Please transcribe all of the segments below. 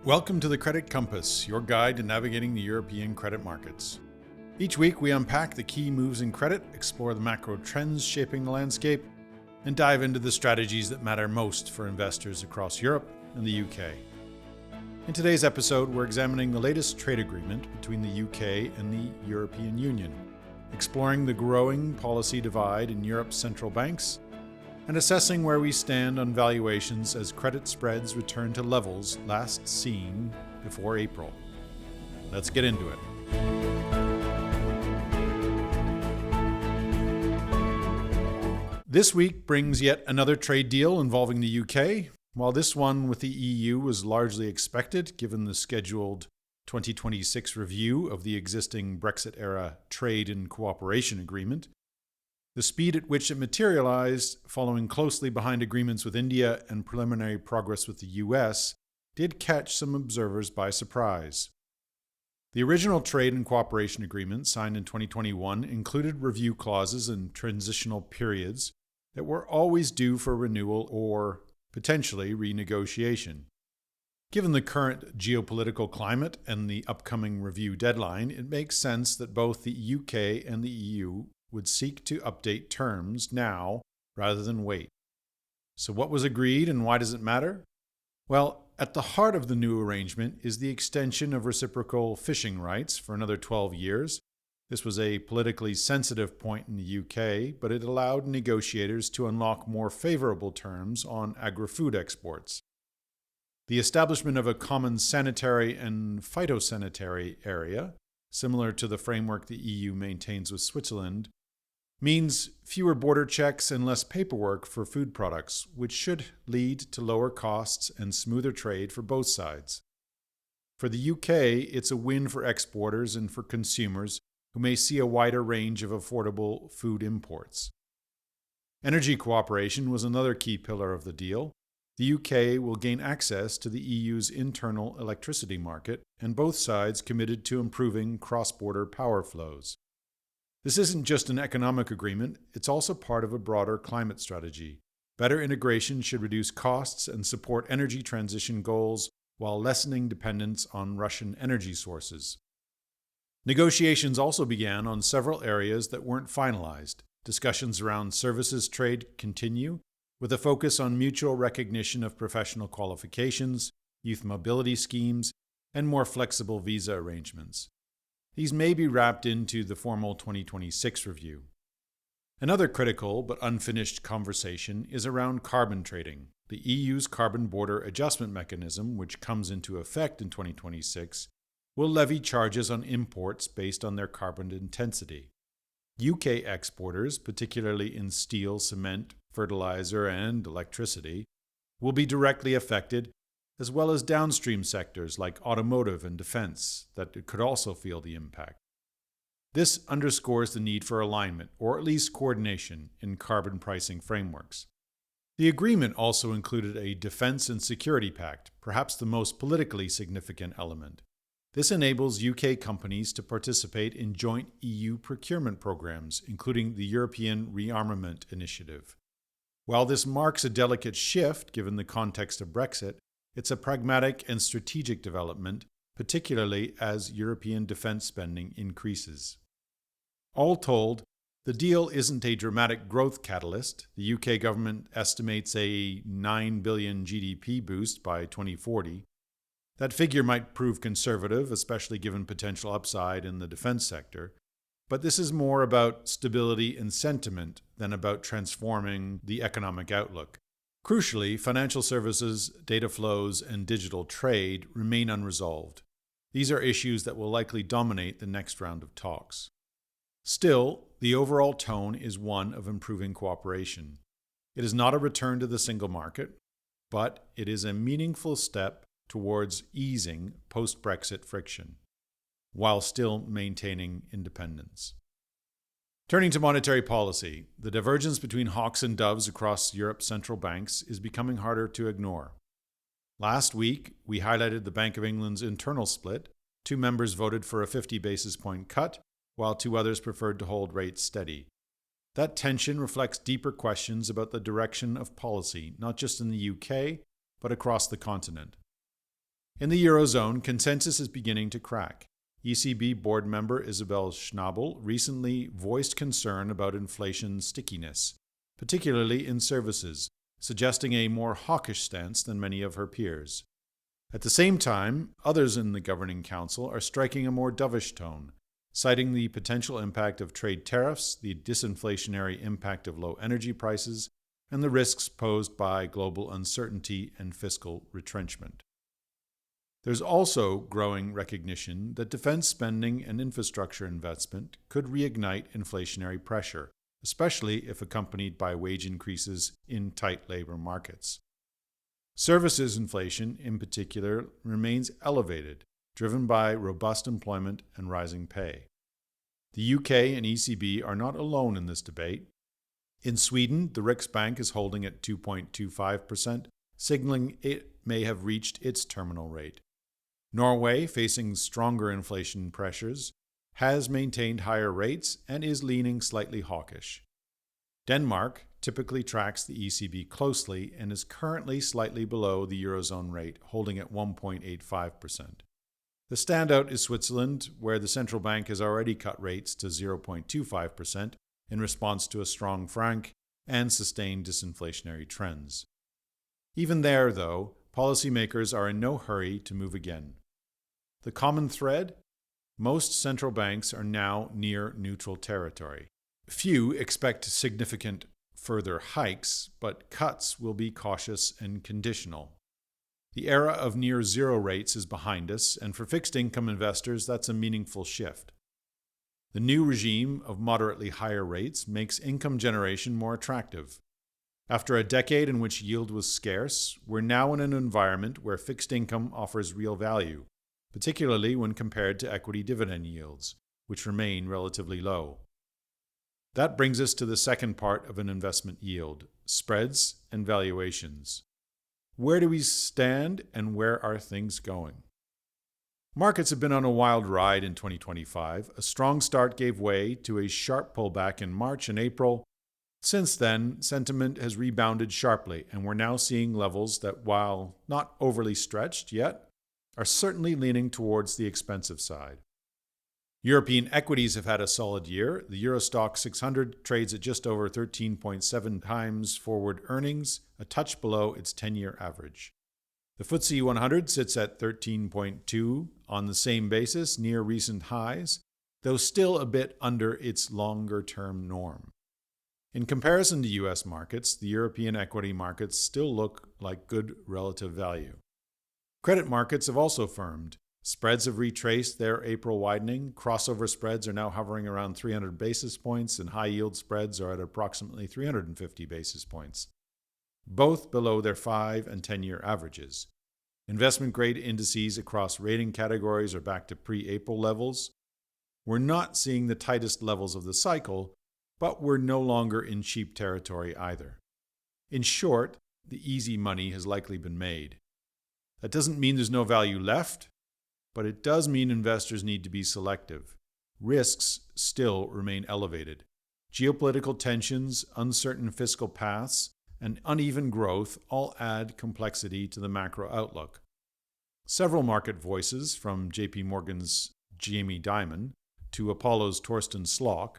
Welcome to the Credit Compass, your guide to navigating the European credit markets. Each week, we unpack the key moves in credit, explore the macro trends shaping the landscape, and dive into the strategies that matter most for investors across Europe and the UK. In today's episode, we're examining the latest trade agreement between the UK and the European Union, exploring the growing policy divide in Europe's central banks, and assessing where we stand on valuations as credit spreads return to levels last seen before April. Let's get into it. This week brings yet another trade deal involving the UK. While this one with the EU was largely expected, given the scheduled 2026 review of the existing Brexit-era Trade and Cooperation Agreement, the speed at which it materialized, following closely behind agreements with India and preliminary progress with the US, did catch some observers by surprise. The original Trade and Cooperation Agreement, signed in 2021, included review clauses and transitional periods that were always due for renewal or, potentially, renegotiation. Given the current geopolitical climate and the upcoming review deadline, it makes sense that both the UK and the EU would seek to update terms now rather than wait. So what was agreed and why does it matter? Well, at the heart of the new arrangement is the extension of reciprocal fishing rights for another 12 years. This was a politically sensitive point in the UK, but it allowed negotiators to unlock more favorable terms on agri-food exports. The establishment of a common sanitary and phytosanitary area, similar to the framework the EU maintains with Switzerland, means fewer border checks and less paperwork for food products, which should lead to lower costs and smoother trade for both sides. For the UK, it's a win for exporters and for consumers who may see a wider range of affordable food imports. Energy cooperation was another key pillar of the deal. The UK will gain access to the EU's internal electricity market, and both sides committed to improving cross-border power flows. This isn't just an economic agreement, it's also part of a broader climate strategy. Better integration should reduce costs and support energy transition goals while lessening dependence on Russian energy sources. Negotiations also began on several areas that weren't finalized. Discussions around services trade continue, with a focus on mutual recognition of professional qualifications, youth mobility schemes, and more flexible visa arrangements. These may be wrapped into the formal 2026 review. Another critical but unfinished conversation is around carbon trading. The EU's carbon border adjustment mechanism, which comes into effect in 2026, will levy charges on imports based on their carbon intensity. UK exporters, particularly in steel, cement, fertilizer, and electricity, will be directly affected, as well as downstream sectors like automotive and defense that could also feel the impact. This underscores the need for alignment, or at least coordination, in carbon pricing frameworks. The agreement also included a defense and security pact, perhaps the most politically significant element. This enables UK companies to participate in joint EU procurement programs, including the European Rearmament Initiative. While this marks a delicate shift given the context of Brexit, it's a pragmatic and strategic development, particularly as European defense spending increases. All told, the deal isn't a dramatic growth catalyst. The UK government estimates a 9 billion GDP boost by 2040. That figure might prove conservative, especially given potential upside in the defense sector. But this is more about stability and sentiment than about transforming the economic outlook. Crucially, financial services, data flows, and digital trade remain unresolved. These are issues that will likely dominate the next round of talks. Still, the overall tone is one of improving cooperation. It is not a return to the single market, but it is a meaningful step towards easing post-Brexit friction, while still maintaining independence. Turning to monetary policy, the divergence between hawks and doves across Europe's central banks is becoming harder to ignore. Last week, we highlighted the Bank of England's internal split. 2 members voted for a 50 basis point cut, while 2 others preferred to hold rates steady. That tension reflects deeper questions about the direction of policy, not just in the UK, but across the continent. In the Eurozone, consensus is beginning to crack. ECB board member Isabel Schnabel recently voiced concern about inflation stickiness, particularly in services, suggesting a more hawkish stance than many of her peers. At the same time, others in the Governing Council are striking a more dovish tone, citing the potential impact of trade tariffs, the disinflationary impact of low energy prices, and the risks posed by global uncertainty and fiscal retrenchment. There's also growing recognition that defense spending and infrastructure investment could reignite inflationary pressure, especially if accompanied by wage increases in tight labor markets. Services inflation, in particular, remains elevated, driven by robust employment and rising pay. The UK and ECB are not alone in this debate. In Sweden, the Riksbank is holding at 2.25%, signaling it may have reached its terminal rate. Norway, facing stronger inflation pressures, has maintained higher rates and is leaning slightly hawkish. Denmark typically tracks the ECB closely and is currently slightly below the Eurozone rate, holding at 1.85%. The standout is Switzerland, where the central bank has already cut rates to 0.25% in response to a strong franc and sustained disinflationary trends. Even there, though, policymakers are in no hurry to move again. The common thread? Most central banks are now near neutral territory. Few expect significant further hikes, but cuts will be cautious and conditional. The era of near zero rates is behind us, and for fixed income investors, that's a meaningful shift. The new regime of moderately higher rates makes income generation more attractive. After a decade in which yield was scarce, we're now in an environment where fixed income offers real value, particularly when compared to equity dividend yields, which remain relatively low. That brings us to the second part of an investment yield, spreads and valuations. Where do we stand and where are things going? Markets have been on a wild ride in 2025. A strong start gave way to a sharp pullback in March and April. Since then, sentiment has rebounded sharply, and we're now seeing levels that, while not overly stretched yet, are certainly leaning towards the expensive side. European equities have had a solid year. The Euro Stoxx 600 trades at just over 13.7 times forward earnings, a touch below its 10-year average. The FTSE 100 sits at 13.2 on the same basis, near recent highs, though still a bit under its longer-term norm. In comparison to U.S. markets, the European equity markets still look like good relative value. Credit markets have also firmed. Spreads have retraced their April widening. Crossover spreads are now hovering around 300 basis points, and high-yield spreads are at approximately 350 basis points, both below their 5- and 10-year averages. Investment-grade indices across rating categories are back to pre-April levels. We're not seeing the tightest levels of the cycle, but we're no longer in cheap territory either. In short, the easy money has likely been made. That doesn't mean there's no value left, but it does mean investors need to be selective. Risks still remain elevated. Geopolitical tensions, uncertain fiscal paths, and uneven growth all add complexity to the macro outlook. Several market voices, from JP Morgan's Jamie Dimon to Apollo's Torsten Slok,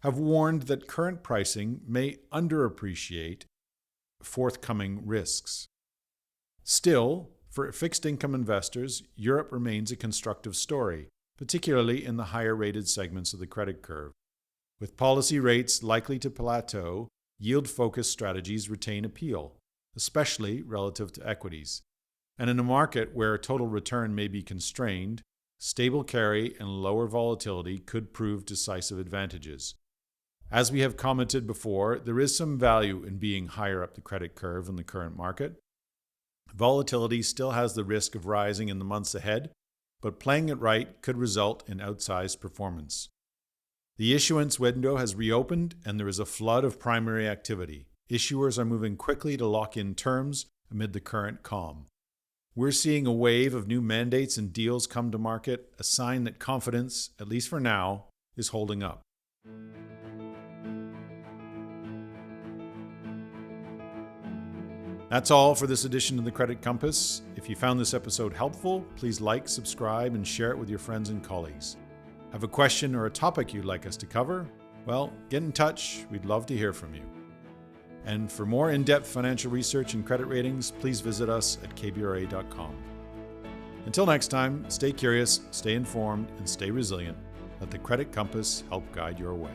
have warned that current pricing may underappreciate forthcoming risks. Still, for fixed income investors, Europe remains a constructive story, particularly in the higher-rated segments of the credit curve. With policy rates likely to plateau, yield-focused strategies retain appeal, especially relative to equities. And in a market where total return may be constrained, stable carry and lower volatility could prove decisive advantages. As we have commented before, there is some value in being higher up the credit curve in the current market. Volatility still has the risk of rising in the months ahead, but playing it right could result in outsized performance. The issuance window has reopened, and there is a flood of primary activity. Issuers are moving quickly to lock in terms amid the current calm. We're seeing a wave of new mandates and deals come to market, a sign that confidence, at least for now, is holding up. That's all for this edition of the Credit Compass. If you found this episode helpful, please like, subscribe, and share it with your friends and colleagues. Have a question or a topic you'd like us to cover? Well, get in touch. We'd love to hear from you. And for more in-depth financial research and credit ratings, please visit us at KBRA.com. Until next time, stay curious, stay informed, and stay resilient. Let the Credit Compass help guide your way.